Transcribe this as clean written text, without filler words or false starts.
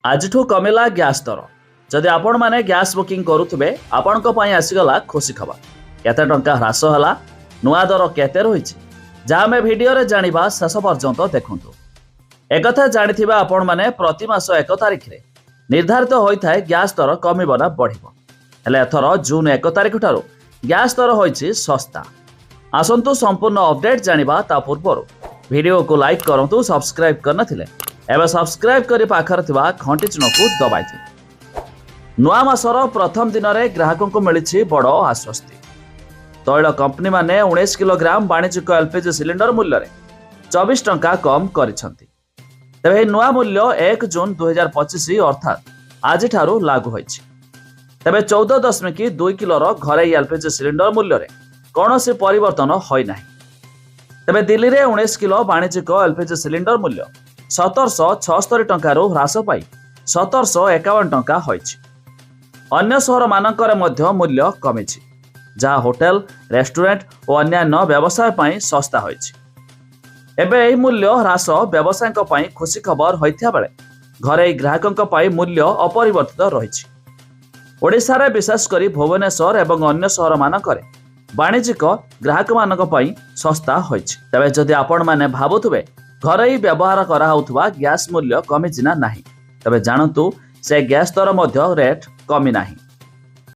आजिठू कमिला gas दर जदि आपण माने गैस बुकिंग करुथिबे आपणक पई आसीगला खुशी खबर केते टंका ह्रास हला नुआ दर केते रहिछि जा मे वीडियो रे जानिबा शेष पर्यंत देखंतु एकथा जानिथिबा आपण माने प्रति मास 1 तारिख रे निर्धारित होइथाय गैस दर कमिबो ना बढ़िबो हेले एथर जून 1 तारिख ठारो गैस दर होइछि सस्ता आसंतु संपूर्ण अपडेट जानिबा ता पूर्वरु वीडियो को लाइक करंतु सब्सक्राइब करनथिले एवं सब्सक्राइब करी पाखर थिबा घंटी चिन्ह को दबाई नुआ मासर प्रथम दिन में ग्राहकों को मिली बड़ आश्वस्ति तैल कंपनी माने 19 किलोग्राम वाणिज्यिक एलपीजी सिलिंडर मूल्य रे 24 टंका कम करिसंती तेबे नुआ मूल्य 1 जून 2025 अर्थात आज ठारू लागू होइछि तेबे 14.2 किलोर घरे एलपीजी सिलिंडर मूल्य रे कोनोसी परिवर्तन होई नाही तेबे दिल्ली रे 19 किलो वाणिज्यिक एलपीजी सिलिंडर मूल्य 1776 टंकारु ह्रास पाई 1751 टंका होइछि अन्य शहर मानकरे मध्य मूल्य कमिछि जहाँ होटेल रेस्टोरेंट और अन्यान्य व्यवसाय पाई सस्ता होइछि एबे एही मूल्य ह्रास व्यवसायिक पाई खुशी खबर होइथिया बेले घरे ग्राहकक पाई मूल्य अपरिवर्तित रहिछि ओडिशा रे विशेष करी भुवनेश्वर एवं अन्य शहर मानकरे वाणिज्यिक ग्राहक मानक पाई सस्ता होइछि तबे जदि आपण माने भाबुथुबे घरे व्यवहार करा होउथुबा गैस मूल्य कमिछि ना नाही तबे जानंतु से गैस दर मध्य रेट कमी नाही।